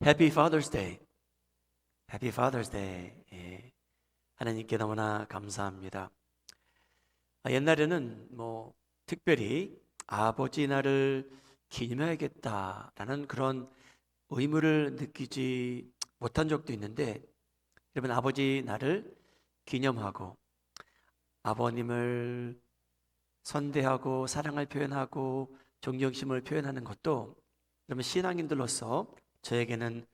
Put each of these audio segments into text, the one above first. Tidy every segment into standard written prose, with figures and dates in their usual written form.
Happy Father's Day. Happy Father's Day. 예. 하나님께 너무나 감사합니다. 옛날에는 특별히 아버지 날을 기념해야겠다라는 그런 의무를 느끼지 못한 적도 있는데, 여러분, 아버지 날을 기념하고 아버님을 선대하고 사랑을 표현하고 존경심을 표현하는 것도 여러분 신앙인들로서 저에게는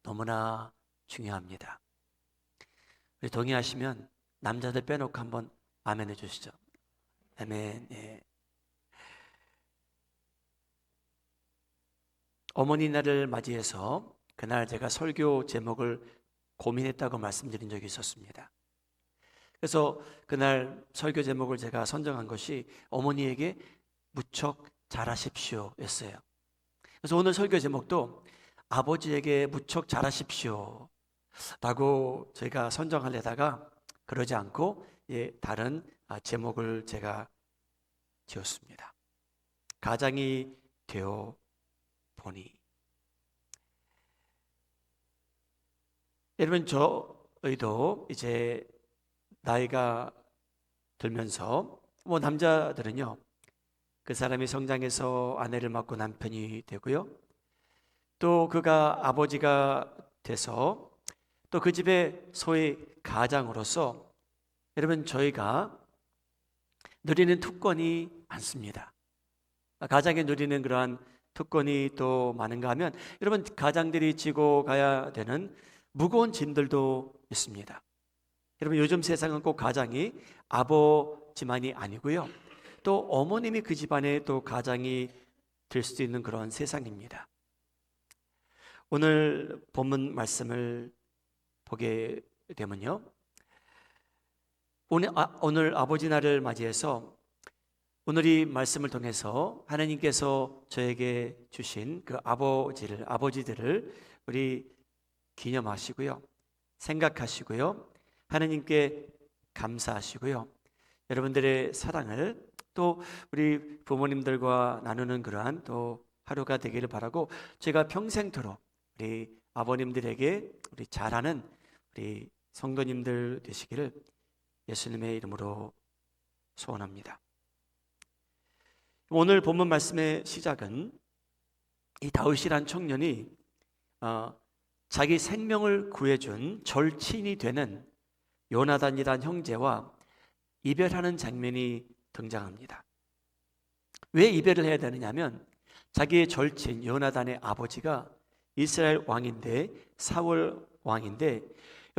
너무나 중요합니다. 우리 동의하시면 남자들 빼놓고 한번 아멘 해주시죠. 아멘. 예. 어머니 날을 맞이해서 그날 제가 설교 제목을 고민했다고 말씀드린 적이 있었습니다. 그래서 그날 설교 제목을 제가 선정한 것이 어머니에게 무척 잘하십시오 였어요. 그래서 오늘 설교 제목도 아버지에게 무척 잘하십시오 라고 제가 선정하려다가 그러지 않고 다른 제목을 제가 지었습니다. 가장이 되어 보니. 여러분, 저희도 이제 나이가 들면서 남자들은요, 그 사람이 성장해서 아내를 맡고 남편이 되고요, 또 그가 아버지가 돼서 또 그 집의 소위 가장으로서 여러분 저희가 누리는 특권이 많습니다. 가장이 누리는 그러한 특권이 또 많은가 하면 여러분 가장들이 지고 가야 되는 무거운 짐들도 있습니다. 여러분 요즘 세상은 꼭 가장이 아버지만이 아니고요, 또 어머님이 그 집안에 또 가장이 될 수도 있는 그런 세상입니다. 오늘 본문 말씀을 보게 되면요, 오늘 아버지 날을 맞이해서 오늘 이 말씀을 통해서 하나님께서 저에게 주신 그 아버지들을 우리 기념하시고요, 생각하시고요, 하나님께 감사하시고요, 여러분들의 사랑을 또 우리 부모님들과 나누는 그러한 또 하루가 되기를 바라고, 제가 평생토록 우리 아버님들에게 우리 잘하는 우리 성도님들 되시기를 예수님의 이름으로 소원합니다. 오늘 본문 말씀의 시작은 이 다윗이란 청년이 자기 생명을 구해준 절친이 되는 요나단이란 형제와 이별하는 장면이 등장합니다. 왜 이별을 해야 되느냐면 자기의 절친 요나단의 아버지가 이스라엘 왕인데 사울 왕인데,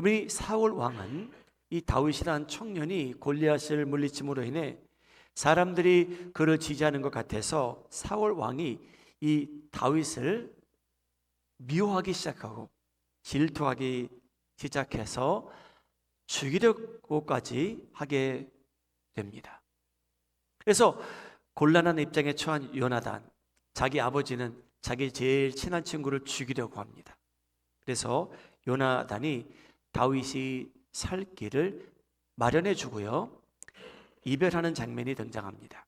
이 사울 왕은 이 다윗이란 청년이 골리앗을 물리침으로 인해 사람들이 그를 지지하는 것 같아서 사울 왕이 이 다윗을 미워하기 시작하고 질투하기 시작해서 죽이려고까지 하게 됩니다. 그래서 곤란한 입장에 처한 요나단, 자기 아버지는 자기 제일 친한 친구를 죽이려고 합니다. 그래서 요나단이 다윗이 살 길을 마련해 주고요, 이별하는 장면이 등장합니다.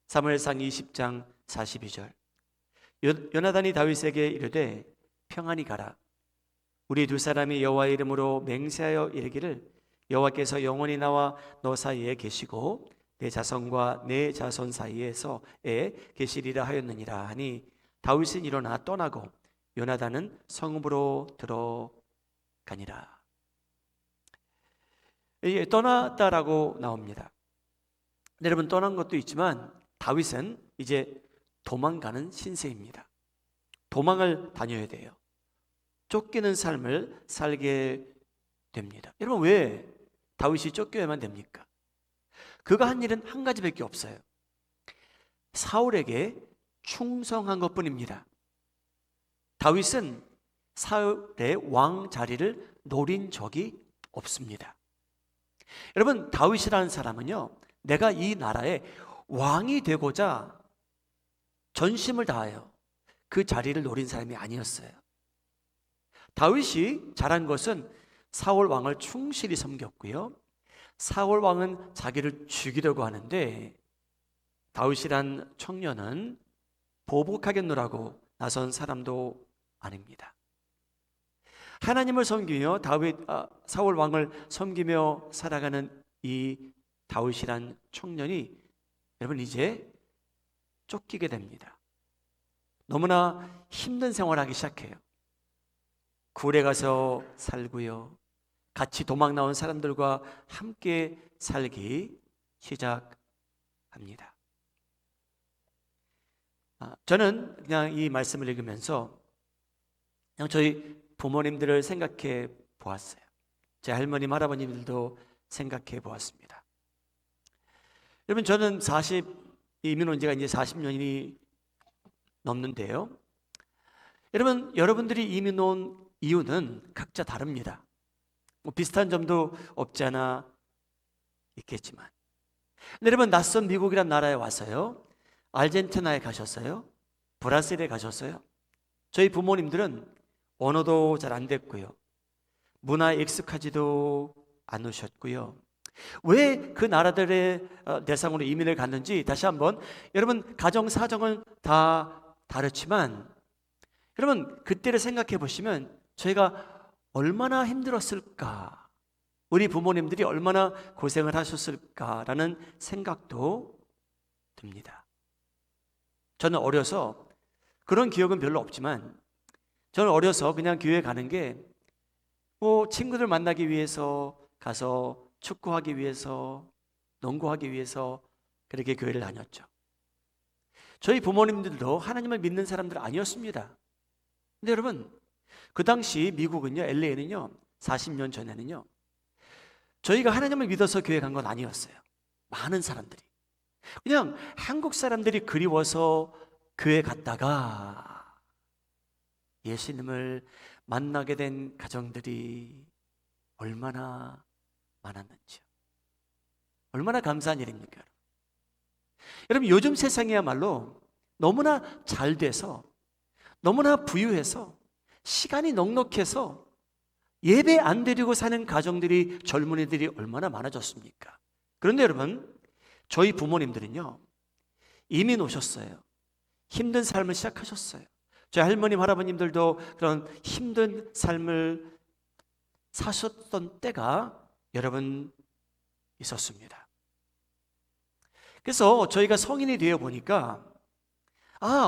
사무엘상 20장 42절, 요나단이 다윗에게 이르되 평안히 가라. 우리 두 사람이 여호와의 이름으로 맹세하여 이르기를 여호와께서 영원히 나와 너 사이에 계시고 내 자손과 내 자손 사이에서에 계시리라 하였느니라 하니, 다윗은 일어나 떠나고 요나단은 성읍으로 들어가니라. 떠났다라고 나옵니다. 여러분, 떠난 것도 있지만 다윗은 이제 도망가는 신세입니다. 도망을 다녀야 돼요. 쫓기는 삶을 살게 됩니다. 여러분, 왜 다윗이 쫓겨야만 됩니까? 그가 한 일은 한 가지밖에 없어요. 사울에게 충성한 것뿐입니다. 다윗은 사울의 왕 자리를 노린 적이 없습니다. 여러분, 다윗이라는 사람은요, 내가 이 나라의 왕이 되고자 전심을 다하여 그 자리를 노린 사람이 아니었어요. 다윗이 잘한 것은 사울 왕을 충실히 섬겼고요, 사울 왕은 자기를 죽이려고 하는데 다윗이란 청년은 보복하겠노라고 나선 사람도 아닙니다. 하나님을 섬기며 사울 왕을 섬기며 살아가는 이 다윗이란 청년이 여러분 이제 쫓기게 됩니다. 너무나 힘든 생활을 하기 시작해요. 굴에 가서 살고요. 같이 도망 나온 사람들과 함께 살기 시작합니다. 저는 그냥 이 말씀을 읽으면서 그냥 저희 부모님들을 생각해 보았어요. 제 할머님, 할아버님들도 생각해 보았습니다. 여러분, 저는 이민 온 지가 이제 40년이 넘는데요. 여러분들이 이민 온 이유는 각자 다릅니다. 뭐 비슷한 점도 없지 않아 있겠지만. 근데 여러분, 낯선 미국이란 나라에 와서요. 아르헨티나에 가셨어요? 브라질에 가셨어요? 저희 부모님들은 언어도 잘 안 됐고요. 문화에 익숙하지도 않으셨고요. 왜 그 나라들의 대상으로 이민을 갔는지 다시 한번, 여러분 가정 사정은 다 다르지만 여러분 그때를 생각해 보시면 저희가 얼마나 힘들었을까, 우리 부모님들이 얼마나 고생을 하셨을까라는 생각도 듭니다. 저는 어려서 그런 기억은 별로 없지만, 저는 어려서 그냥 교회 가는 게 뭐 친구들 만나기 위해서 가서 축구하기 위해서, 농구하기 위해서 그렇게 교회를 다녔죠. 저희 부모님들도 하나님을 믿는 사람들 아니었습니다. 근데 여러분, 그 당시 미국은요, LA는요 40년 전에는요 저희가 하나님을 믿어서 교회 간 건 아니었어요. 많은 사람들이 그냥 한국 사람들이 그리워서 교회 갔다가 예수님을 만나게 된 가정들이 얼마나 많았는지요. 얼마나 감사한 일입니까? 여러분, 요즘 세상이야말로 너무나 잘 돼서, 너무나 부유해서, 시간이 넉넉해서 예배 안 드리고 사는 가정들이, 젊은이들이 얼마나 많아졌습니까? 그런데 여러분, 저희 부모님들은요 이민 오셨어요. 힘든 삶을 시작하셨어요. 저희 할머님, 할아버님들도 그런 힘든 삶을 사셨던 때가 여러분 있었습니다. 그래서 저희가 성인이 되어 보니까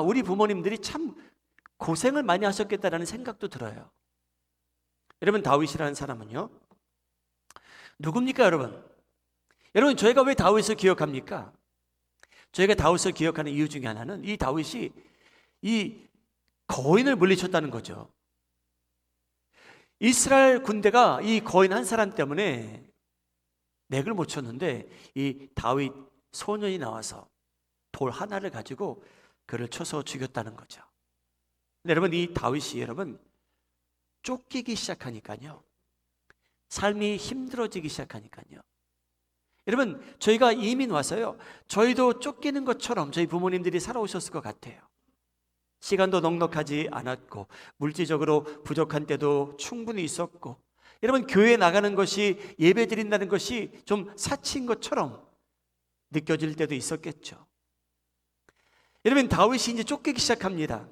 우리 부모님들이 참 고생을 많이 하셨겠다라는 생각도 들어요. 여러분, 다윗이라는 사람은요 누굽니까? 여러분 저희가 왜 다윗을 기억합니까? 저희가 다윗을 기억하는 이유 중에 하나는 이 다윗이 이 거인을 물리쳤다는 거죠. 이스라엘 군대가 이 거인 한 사람 때문에 맥을 못 쳤는데 이 다윗 소년이 나와서 돌 하나를 가지고 그를 쳐서 죽였다는 거죠. 근데 여러분, 이 다윗이 쫓기기 시작하니까요, 삶이 힘들어지기 시작하니까요, 여러분 저희가 이민 와서요 저희도 쫓기는 것처럼 저희 부모님들이 살아오셨을 것 같아요. 시간도 넉넉하지 않았고 물질적으로 부족한 때도 충분히 있었고, 여러분 교회에 나가는 것이, 예배 드린다는 것이 좀 사치인 것처럼 느껴질 때도 있었겠죠. 여러분, 다윗이 이제 쫓기기 시작합니다.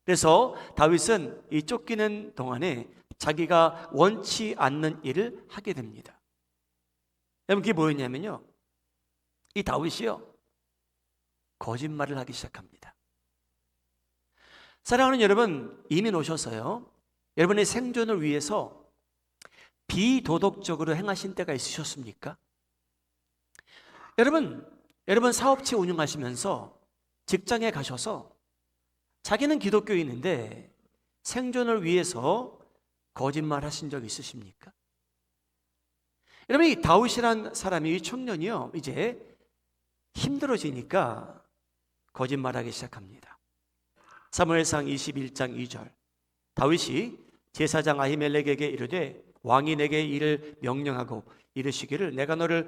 그래서 다윗은 이 쫓기는 동안에 자기가 원치 않는 일을 하게 됩니다. 여러분, 그게 뭐였냐면요, 이 다윗이요 거짓말을 하기 시작합니다. 사랑하는 여러분, 이민 오셔서요 여러분의 생존을 위해서 비도덕적으로 행하신 때가 있으셨습니까? 여러분 사업체 운영하시면서 직장에 가셔서 자기는 기독교인인데 생존을 위해서 거짓말 하신 적 있으십니까? 여러분, 이 다윗이란 사람이, 이 청년이요 이제 힘들어지니까 거짓말하기 시작합니다. 사무엘상 21장 2절, 다윗이 제사장 아히멜렉에게 이르되 왕이 내게 이를 명령하고 이르시기를 내가 너를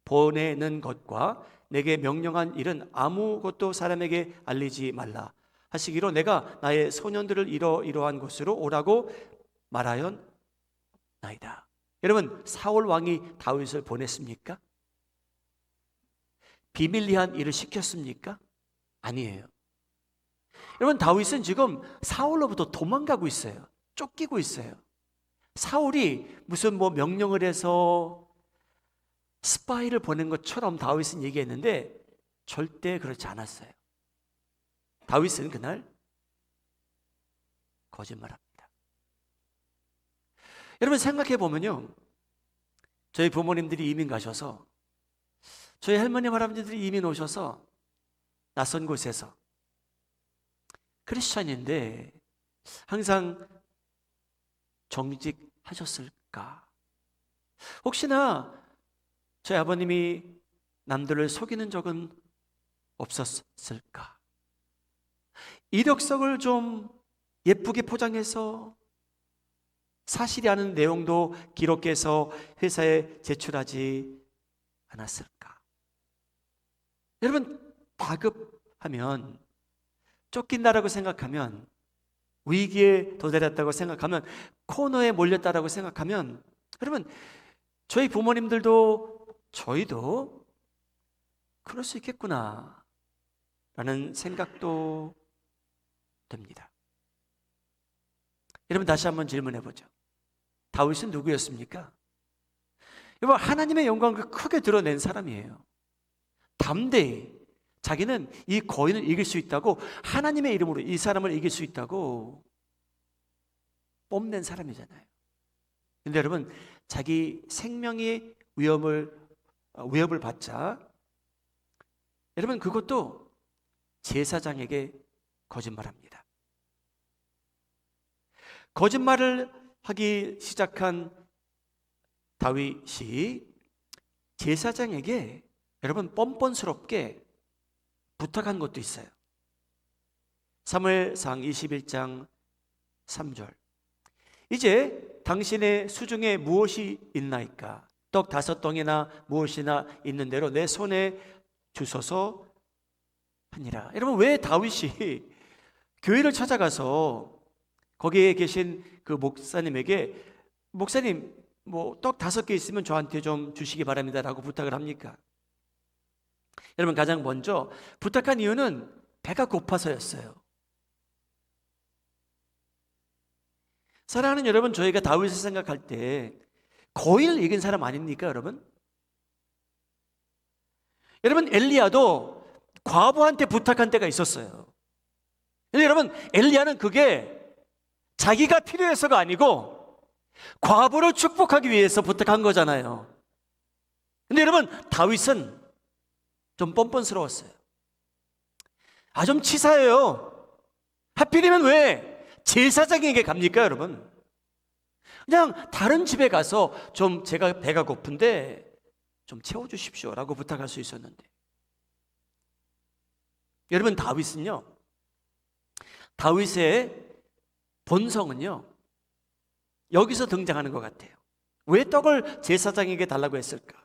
보내는 것과 내게 명령한 일은 아무것도 사람에게 알리지 말라 하시기로 내가 나의 소년들을 이러이러한 곳으로 오라고 말하였나이다. 여러분, 사울 왕이 다윗을 보냈습니까? 비밀리한 일을 시켰습니까? 아니에요. 여러분, 다윗은 지금 사울로부터 도망가고 있어요. 쫓기고 있어요. 사울이 무슨 명령을 해서 스파이를 보낸 것처럼 다윗은 얘기했는데 절대 그렇지 않았어요. 다윗은 그날 거짓말합니다. 여러분, 생각해 보면요, 저희 부모님들이 이민 가셔서, 저희 할머님 할아버지들이 이민 오셔서 낯선 곳에서 크리스찬인데 항상 정직하셨을까? 혹시나 저희 아버님이 남들을 속이는 적은 없었을까? 이력서를 좀 예쁘게 포장해서 사실이 아닌 내용도 기록해서 회사에 제출하지 않았을까? 여러분, 다급하면, 쫓긴다라고 생각하면, 위기에 도달했다고 생각하면, 코너에 몰렸다라고 생각하면, 여러분, 저희 부모님들도 저희도 그럴 수 있겠구나 라는 생각도 됩니다. 여러분, 다시 한번 질문해 보죠. 다윗은 누구였습니까? 여러분, 하나님의 영광을 크게 드러낸 사람이에요. 담대히 자기는 이 거인을 이길 수 있다고, 하나님의 이름으로 이 사람을 이길 수 있다고 뽐낸 사람이잖아요. 근데 여러분, 자기 생명의 위협을 받자, 여러분, 그것도 제사장에게 거짓말합니다. 거짓말을 하기 시작한 다윗이 제사장에게 여러분 뻔뻔스럽게 부탁한 것도 있어요. 사무엘상 21장 3절. 이제 당신의 수중에 무엇이 있나이까? 떡 5덩이나 무엇이나 있는 대로 내 손에 주소서 하니라. 여러분, 왜 다윗이 교회를 찾아가서 거기에 계신 그 목사님에게, 목사님 떡 5개 있으면 저한테 좀 주시기 바랍니다 라고 부탁을 합니까? 여러분, 가장 먼저 부탁한 이유는 배가 고파서였어요. 사랑하는 여러분, 저희가 다윗을 생각할 때 거인을 이긴 사람 아닙니까, 여러분? 여러분, 엘리야도 과부한테 부탁한 때가 있었어요. 근데 여러분, 엘리야는 그게 자기가 필요해서가 아니고 과부를 축복하기 위해서 부탁한 거잖아요. 근데 여러분, 다윗은 좀 뻔뻔스러웠어요. 좀 치사해요. 하필이면 왜 제사장에게 갑니까, 여러분? 그냥 다른 집에 가서 좀 제가 배가 고픈데 좀 채워주십시오 라고 부탁할 수 있었는데, 여러분, 다윗의 본성은요, 여기서 등장하는 것 같아요. 왜 떡을 제사장에게 달라고 했을까?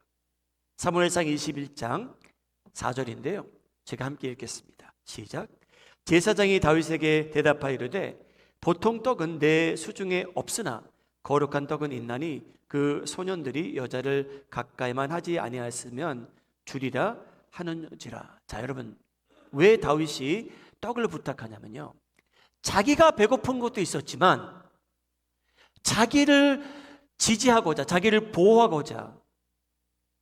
사무엘상 21장 4절인데요. 제가 함께 읽겠습니다. 시작. 제사장이 다윗에게 대답하여 이르되 보통 떡은 내 수중에 없으나 거룩한 떡은 있나니 그 소년들이 여자를 가까이만 하지 아니하였으면 주리라 하는지라. 자, 여러분, 왜 다윗이 떡을 부탁하냐면요, 자기가 배고픈 것도 있었지만 자기를 지지하고자, 자기를 보호하고자,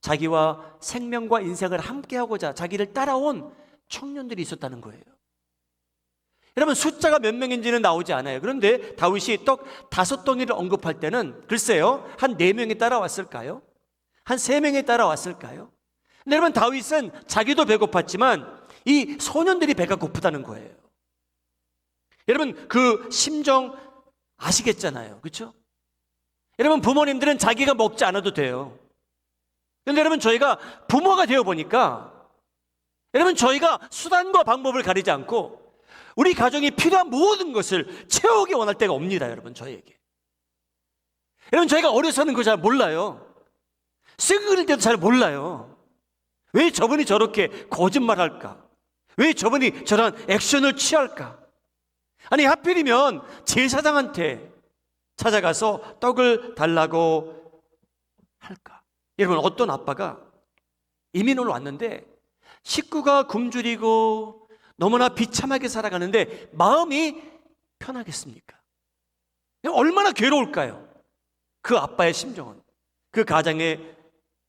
자기와 생명과 인생을 함께하고자 자기를 따라온 청년들이 있었다는 거예요. 여러분, 숫자가 몇 명인지는 나오지 않아요. 그런데 다윗이 떡 5덩이를 언급할 때는 글쎄요, 한 4명이 따라왔을까요? 한 3명이 따라왔을까요? 근데 여러분, 다윗은 자기도 배고팠지만 이 소년들이 배가 고프다는 거예요. 여러분, 그 심정 아시겠잖아요. 그렇죠? 여러분, 부모님들은 자기가 먹지 않아도 돼요. 그런데 여러분, 저희가 부모가 되어 보니까 여러분, 저희가 수단과 방법을 가리지 않고 우리 가정이 필요한 모든 것을 채우기 원할 때가 옵니다. 여러분, 저희에게. 여러분, 저희가 어려서는 그거 잘 몰라요. 쓰기 그릴 때도 잘 몰라요. 왜 저분이 저렇게 거짓말할까? 왜 저분이 저런 액션을 취할까? 아니, 하필이면 제사장한테 찾아가서 떡을 달라고 할까? 여러분, 어떤 아빠가 이민을 왔는데 식구가 굶주리고 너무나 비참하게 살아가는데 마음이 편하겠습니까? 얼마나 괴로울까요? 그 아빠의 심정은, 그 가장의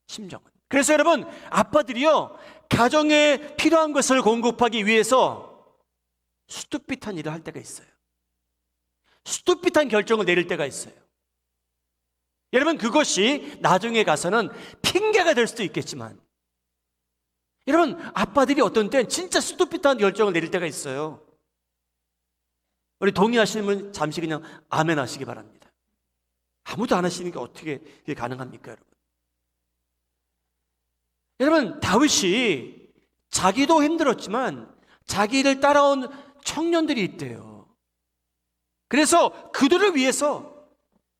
심정은. 그래서 여러분, 아빠들이요, 가정에 필요한 것을 공급하기 위해서 수뚝빛한 일을 할 때가 있어요. 수뚝빛한 결정을 내릴 때가 있어요. 여러분, 그것이 나중에 가서는 핑계가 될 수도 있겠지만, 여러분, 아빠들이 어떤 때는 진짜 수뚝빛한 결정을 내릴 때가 있어요. 우리 동의하시는 분 잠시 그냥 아멘 하시기 바랍니다. 아무도 안 하시는 게 어떻게 이게 가능합니까, 여러분? 여러분, 다윗이 자기도 힘들었지만 자기를 따라온 청년들이 있대요. 그래서 그들을 위해서,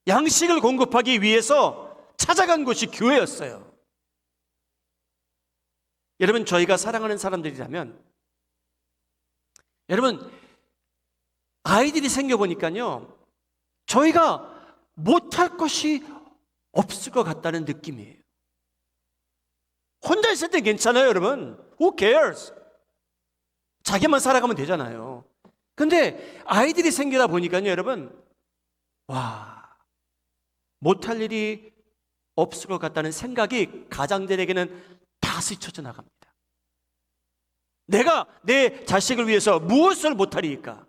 양식을 공급하기 위해서 찾아간 곳이 교회였어요. 여러분, 저희가 사랑하는 사람들이라면, 여러분, 아이들이 생겨보니까요, 저희가 못할 것이 없을 것 같다는 느낌이에요. 혼자 있을 때 괜찮아요, 여러분. Who cares? 자기만 살아가면 되잖아요. 근데 아이들이 생기다 보니까요, 여러분, 와, 못할 일이 없을 것 같다는 생각이 가장들에게는 다 스쳐져 나갑니다. 내가 내 자식을 위해서 무엇을 못하리까?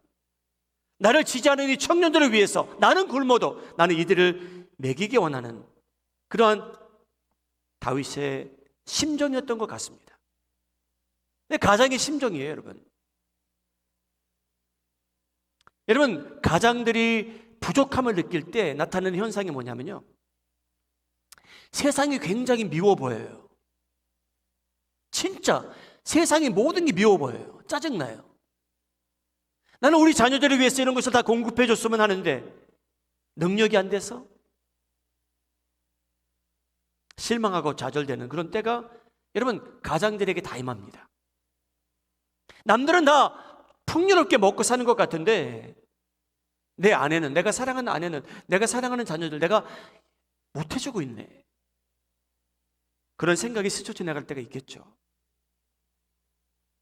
나를 지지하는 이 청년들을 위해서 나는 굶어도 나는 이들을 먹이기 원하는 그러한 다윗의 심정이었던 것 같습니다. 가장의 심정이에요, 여러분. 여러분, 가장들이 부족함을 느낄 때 나타나는 현상이 뭐냐면요, 세상이 굉장히 미워 보여요. 진짜 세상의 모든 게 미워 보여요. 짜증나요. 나는 우리 자녀들을 위해서 이런 것을 다 공급해 줬으면 하는데 능력이 안 돼서 실망하고 좌절되는 그런 때가 여러분 가장들에게 다 임합니다. 남들은 다 풍요롭게 먹고 사는 것 같은데 내 아내는, 내가 사랑하는 아내는, 내가 사랑하는 자녀들 내가 못 해주고 있네. 그런 생각이 스쳐 지나갈 때가 있겠죠.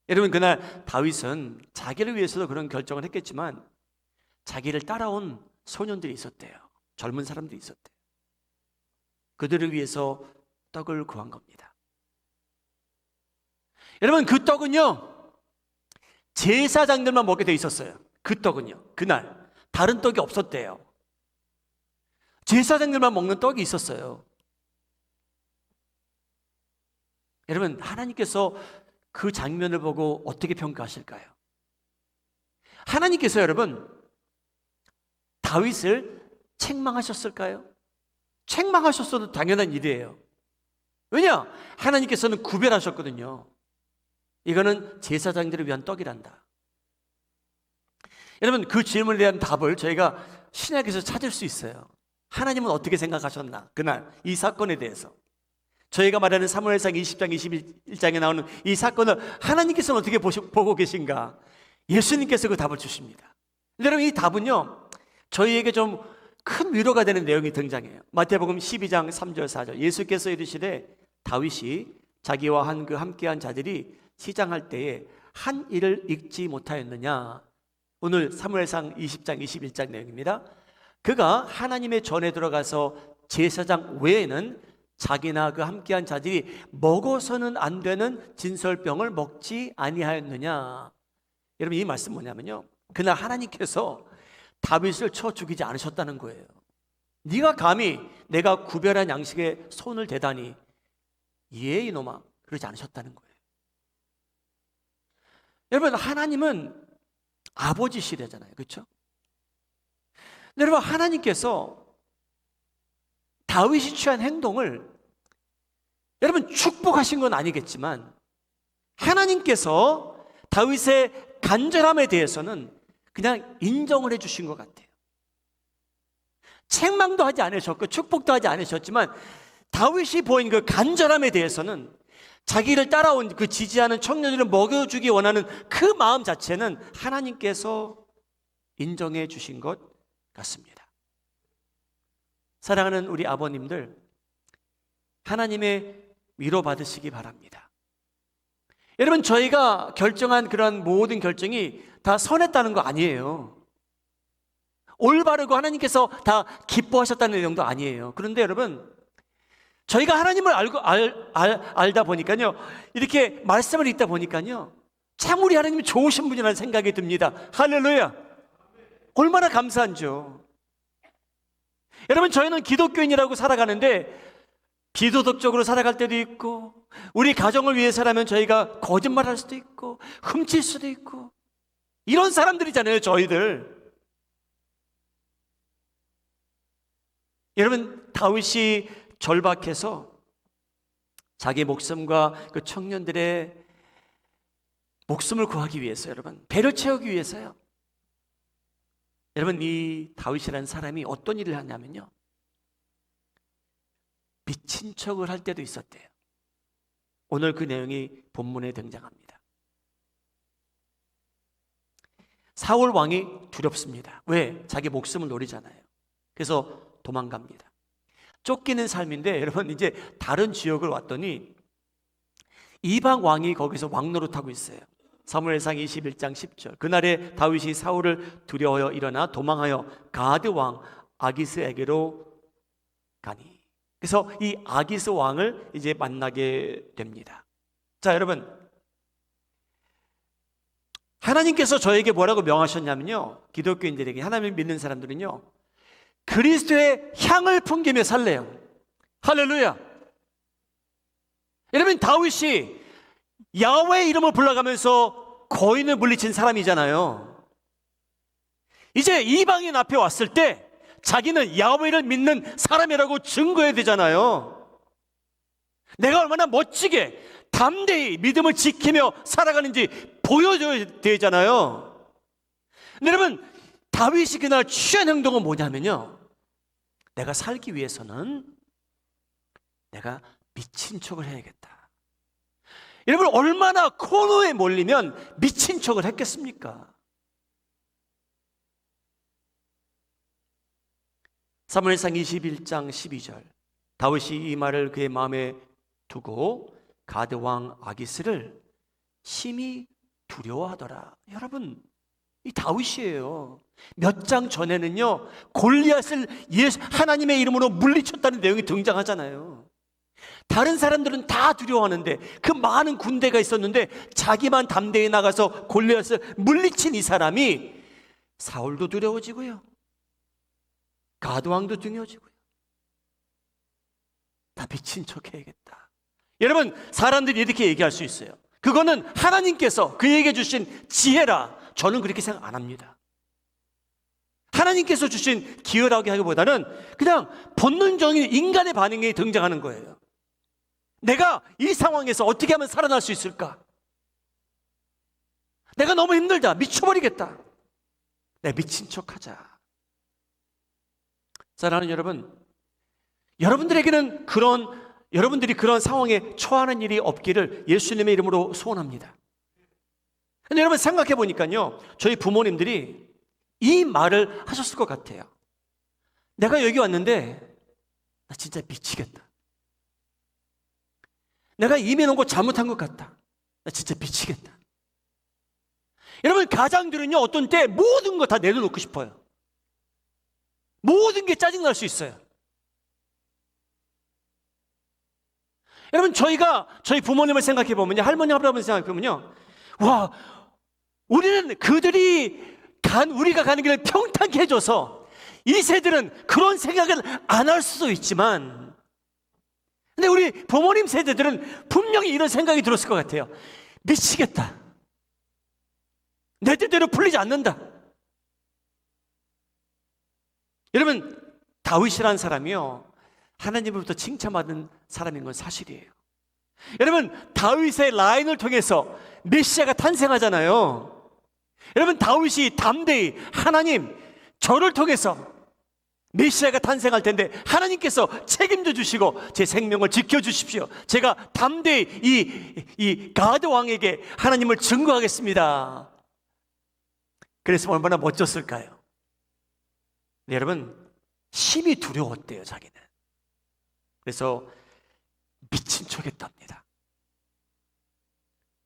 여러분, 그날 다윗은 자기를 위해서도 그런 결정을 했겠지만 자기를 따라온 소년들이 있었대요. 젊은 사람들이 있었대요. 그들을 위해서 떡을 구한 겁니다. 여러분, 그 떡은요 제사장들만 먹게 돼 있었어요. 그 떡은요, 그날 다른 떡이 없었대요. 제사장들만 먹는 떡이 있었어요. 여러분, 하나님께서 그 장면을 보고 어떻게 평가하실까요? 하나님께서 여러분 다윗을 책망하셨을까요? 책망하셨어도 당연한 일이에요. 왜냐? 하나님께서는 구별하셨거든요. 이거는 제사장들을 위한 떡이란다. 여러분, 그 질문에 대한 답을 저희가 신약에서 찾을 수 있어요. 하나님은 어떻게 생각하셨나? 그날 이 사건에 대해서 저희가 말하는 사무엘상 20장 21장에 나오는 이 사건을 하나님께서는 어떻게 보고 계신가? 예수님께서 그 답을 주십니다. 여러분, 이 답은요 저희에게 좀 큰 위로가 되는 내용이 등장해요. 마태복음 12장 3절 4절 예수께서 이르시되 다윗이 자기와 함께한 자들이 시장할 때에 한 일을 잊지 못하였느냐. 오늘 사무엘상 20장 21장 내용입니다. 그가 하나님의 전에 들어가서 제사장 외에는 자기나 그 함께한 자들이 먹어서는 안 되는 진설병을 먹지 아니하였느냐. 여러분, 이 말씀 뭐냐면요, 그날 하나님께서 다윗을 쳐 죽이지 않으셨다는 거예요. 네가 감히 내가 구별한 양식에 손을 대다니, 예 이놈아, 그러지 않으셨다는 거예요. 여러분, 하나님은 아버지시래잖아요, 그렇죠? 여러분, 하나님께서 다윗이 취한 행동을 여러분 축복하신 건 아니겠지만 하나님께서 다윗의 간절함에 대해서는 그냥 인정을 해주신 것 같아요. 책망도 하지 않으셨고 축복도 하지 않으셨지만 다윗이 보인 그 간절함에 대해서는 자기를 따라온 그 지지하는 청년들을 먹여주기 원하는 그 마음 자체는 하나님께서 인정해 주신 것 같습니다. 사랑하는 우리 아버님들, 하나님의 위로 받으시기 바랍니다. 여러분, 저희가 결정한 그런 모든 결정이 다 선했다는 거 아니에요. 올바르고 하나님께서 다 기뻐하셨다는 내용도 아니에요. 그런데 여러분, 저희가 하나님을 알다 보니까요, 이렇게 말씀을 읽다 보니까요, 참 우리 하나님이 좋으신 분이라는 생각이 듭니다. 할렐루야! 얼마나 감사한지요. 여러분, 저희는 기독교인이라고 살아가는데 비도덕적으로 살아갈 때도 있고, 우리 가정을 위해서라면 저희가 거짓말할 수도 있고 훔칠 수도 있고, 이런 사람들이잖아요, 저희들. 여러분, 다윗이 절박해서 자기 목숨과 그 청년들의 목숨을 구하기 위해서, 여러분, 배를 채우기 위해서요. 여러분, 이 다윗이라는 사람이 어떤 일을 하냐면요, 미친 척을 할 때도 있었대요. 오늘 그 내용이 본문에 등장합니다. 사울 왕이 두렵습니다. 왜? 자기 목숨을 노리잖아요. 그래서 도망갑니다. 쫓기는 삶인데, 여러분, 이제 다른 지역을 왔더니 이방 왕이 거기서 왕노릇하고 있어요. 사무엘상 21장 10절. 그날에 다윗이 사울을 두려워하여 일어나 도망하여 가드 왕 아기스에게로 가니. 그래서 이 아기스 왕을 이제 만나게 됩니다. 자, 여러분, 하나님께서 저에게 뭐라고 명하셨냐면요, 기독교인들에게, 하나님을 믿는 사람들은요, 그리스도의 향을 풍기며 살래요. 할렐루야! 여러분, 다윗이 야훼의 이름을 불러가면서 거인을 물리친 사람이잖아요. 이제 이방인 앞에 왔을 때 자기는 야훼를 믿는 사람이라고 증거해야 되잖아요. 내가 얼마나 멋지게 담대히 믿음을 지키며 살아가는지 보여줘야 되잖아요. 근데 여러분, 다윗이 그날 취한 행동은 뭐냐면요, 내가 살기 위해서는 내가 미친 척을 해야겠다. 여러분, 얼마나 코너에 몰리면 미친 척을 했겠습니까? 사무엘상 21장 12절. 다윗이 이 말을 그의 마음에 두고 가드 왕 아기스를 심히 두려워하더라. 여러분, 이 다윗이에요. 몇 장 전에는요, 골리앗을 하나님의 이름으로 물리쳤다는 내용이 등장하잖아요. 다른 사람들은 다 두려워하는데, 그 많은 군대가 있었는데 자기만 담대히 나가서 골리앗을 물리친 이 사람이 사울도 두려워지고요, 가드 왕도 두려워지고요. 나 미친 척 해야겠다. 여러분, 사람들이 이렇게 얘기할 수 있어요. 그거는 하나님께서 그에게 주신 지혜라. 저는 그렇게 생각 안 합니다. 하나님께서 주신 기회라고 하기보다는 그냥 본능적인 인간의 반응이 등장하는 거예요. 내가 이 상황에서 어떻게 하면 살아날 수 있을까? 내가 너무 힘들다, 미쳐버리겠다, 내가 미친 척하자. 사랑하는 여러분, 여러분들에게는 여러분들이 그런 상황에 처하는 일이 없기를 예수님의 이름으로 소원합니다. 근데 여러분, 생각해 보니까요, 저희 부모님들이 이 말을 하셨을 것 같아요. 내가 여기 왔는데 나 진짜 미치겠다. 내가 이민 온 거 잘못한 것 같다. 나 진짜 미치겠다. 여러분, 가장들은요, 어떤 때 모든 거 다 내려놓고 싶어요. 모든 게 짜증날 수 있어요. 여러분, 저희 부모님을 생각해 보면요, 할머니, 할아버지 생각해 보면요, 와, 우리는 우리가 가는 길을 평탄케 해줘서 이 세대들은 그런 생각을 안 할 수도 있지만, 근데 우리 부모님 세대들은 분명히 이런 생각이 들었을 것 같아요. 미치겠다. 내 뜻대로 풀리지 않는다. 여러분, 다윗이라는 사람이요, 하나님으로부터 칭찬받은 사람인 건 사실이에요. 여러분, 다윗의 라인을 통해서 메시아가 탄생하잖아요. 여러분, 다윗이 담대히 하나님, 저를 통해서 메시아가 탄생할 텐데 하나님께서 책임져 주시고 제 생명을 지켜주십시오. 제가 담대히 이 가드 왕에게 하나님을 증거하겠습니다. 그래서 얼마나 멋졌을까요? 네, 여러분, 심히 두려웠대요, 자기는. 그래서 미친 척 했답니다.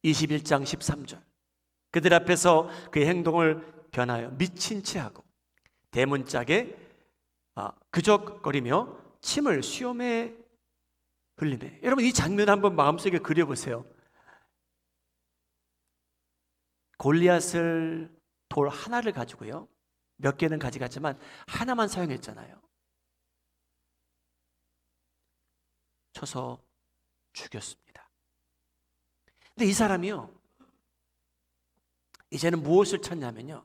21장 13절. 그들 앞에서 그의 행동을 변하여 미친 채 하고 대문짝에 그적거리며 침을 수염에 흘리네. 여러분, 이 장면 한번 마음속에 그려보세요. 골리앗을 돌 하나를 가지고요, 몇 개는 가져갔지만 하나만 사용했잖아요. 쳐서 죽였습니다. 근데 이 사람이요, 이제는 무엇을 찾냐면요,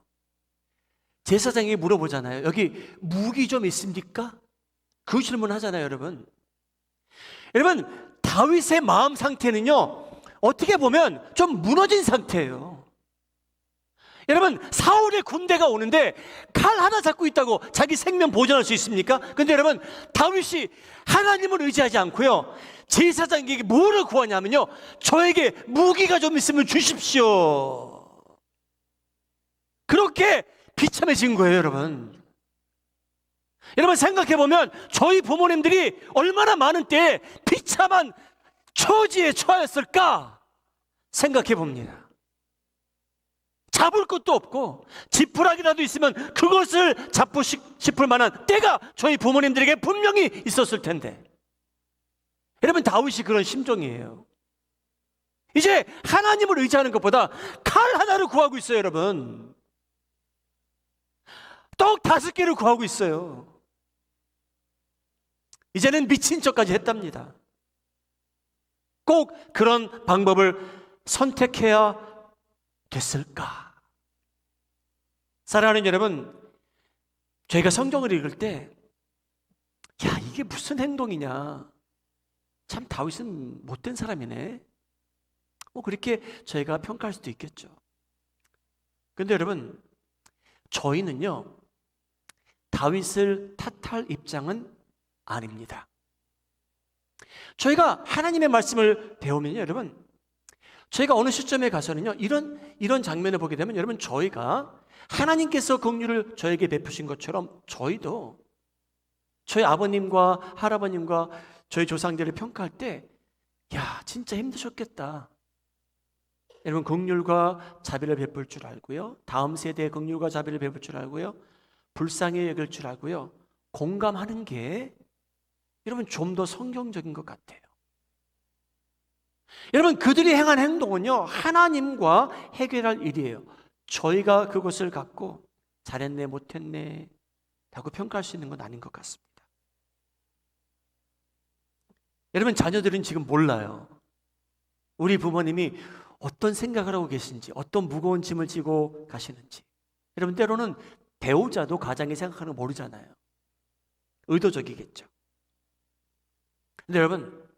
제사장에게 물어보잖아요. 여기 무기 좀 있습니까? 그 질문 하잖아요, 여러분. 여러분, 다윗의 마음 상태는요, 어떻게 보면 좀 무너진 상태예요. 여러분, 사울의 군대가 오는데 칼 하나 잡고 있다고 자기 생명 보존할 수 있습니까? 근데 여러분, 다윗이 하나님을 의지하지 않고요, 제사장에게 뭐를 구하냐면요, 저에게 무기가 좀 있으면 주십시오. 그렇게 비참해진 거예요, 여러분. 여러분, 생각해보면 저희 부모님들이 얼마나 많은 때에 비참한 처지에 처하였을까 생각해봅니다. 잡을 것도 없고 지푸라기라도 있으면 그것을 잡고 싶을 만한 때가 저희 부모님들에게 분명히 있었을 텐데, 여러분, 다윗이 그런 심정이에요. 이제 하나님을 의지하는 것보다 칼 하나를 구하고 있어요, 여러분. 떡 5개를 구하고 있어요. 이제는 미친 척까지 했답니다. 꼭 그런 방법을 선택해야 됐을까? 사랑하는 여러분, 저희가 성경을 읽을 때, 야, 이게 무슨 행동이냐, 참 다윗은 못된 사람이네, 그렇게 저희가 평가할 수도 있겠죠. 근데 여러분, 저희는요, 다윗을 탓할 입장은 아닙니다. 저희가 하나님의 말씀을 배우면요, 여러분, 저희가 어느 시점에 가서는요, 이런 장면을 보게 되면, 여러분, 저희가 하나님께서 긍휼을 저에게 베푸신 것처럼 저희도 저희 아버님과 할아버님과 저희 조상들을 평가할 때, 야, 진짜 힘드셨겠다. 여러분, 긍휼과 자비를 베풀 줄 알고요, 다음 세대에 긍휼과 자비를 베풀 줄 알고요, 불쌍히 여길 줄 알고요, 공감하는 게 여러분 좀 더 성경적인 것 같아요. 여러분, 그들이 행한 행동은요, 하나님과 해결할 일이에요. 저희가 그것을 갖고 잘했네 못했네 라고 평가할 수 있는 건 아닌 것 같습니다. 여러분, 자녀들은 지금 몰라요. 우리 부모님이 어떤 생각을 하고 계신지, 어떤 무거운 짐을 지고 가시는지. 여러분, 때로는 배우자도 가장이 생각하는 거 모르잖아요. 의도적이겠죠. 근데 여러분,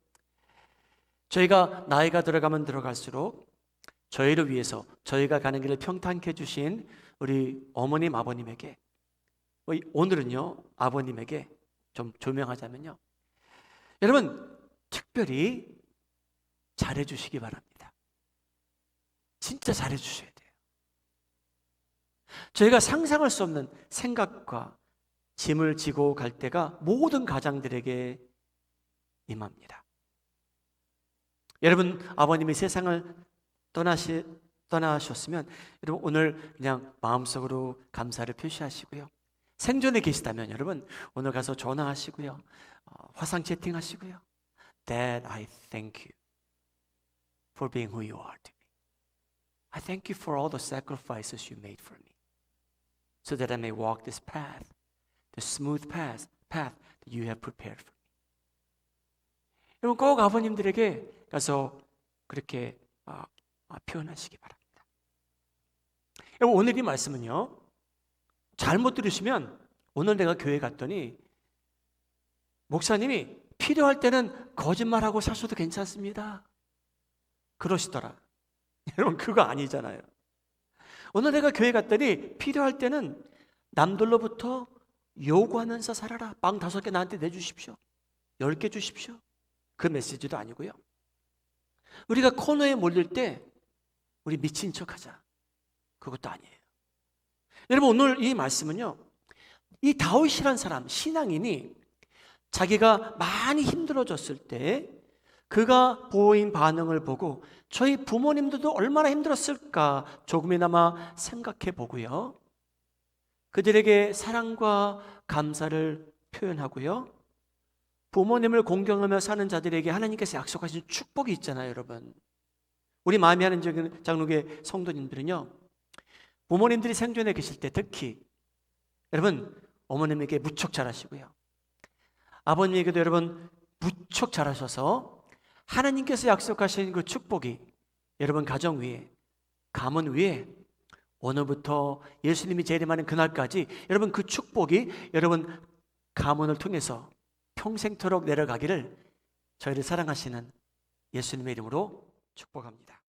저희가 나이가 들어가면 들어갈수록 저희를 위해서 저희가 가는 길을 평탄케 해주신 우리 어머님, 아버님에게, 오늘은요, 아버님에게 좀 조명하자면요, 여러분, 특별히 잘해주시기 바랍니다. 진짜 잘해주셔야 돼요. 저희가 상상할 수 없는 생각과 짐을 지고 갈 때가 모든 가장들에게 임합니다. 여러분, 아버님이 세상을 떠나셨으면 여러분, 오늘 그냥 마음속으로 감사를 표시하시고요, 생존에 계시다면 여러분, 오늘 가서 전화하시고요, 화상 채팅하시고요, Dad, I thank you for being who you are to me. I thank you for all the sacrifices you made for me, so that I may walk this path, the smooth path that you have prepared for me. 여러분, 꼭 아버님들에게 가서 그렇게 표현하시기 바랍니다. 여러분, 오늘 이 말씀은요, 잘못 들으시면, 오늘 내가 교회 갔더니 목사님이 필요할 때는 거짓말하고 사셔도 괜찮습니다 그러시더라. 여러분, 그거 아니잖아요. 오늘 내가 교회 갔더니 필요할 때는 남들로부터 요구하면서 살아라. 빵 5개 나한테 내주십시오. 10개 주십시오. 그 메시지도 아니고요, 우리가 코너에 몰릴 때 우리 미친 척하자, 그것도 아니에요. 여러분, 오늘 이 말씀은요, 이 다윗이란 사람, 신앙인이 자기가 많이 힘들어졌을 때 그가 보인 반응을 보고 저희 부모님들도 얼마나 힘들었을까 조금이나마 생각해 보고요. 그들에게 사랑과 감사를 표현하고요. 부모님을 공경하며 사는 자들에게 하나님께서 약속하신 축복이 있잖아요, 여러분. 우리 마음이 하는 장로교회 성도님들은요, 부모님들이 생존해 계실 때 특히 여러분 어머님에게 무척 잘하시고요, 아버님에게도 여러분 무척 잘하셔서 하나님께서 약속하신 그 축복이 여러분 가정 위에, 가문 위에 오늘부터 예수님이 재림하는 그날까지 여러분 그 축복이 여러분 가문을 통해서 평생토록 내려가기를 저희를 사랑하시는 예수님의 이름으로 축복합니다.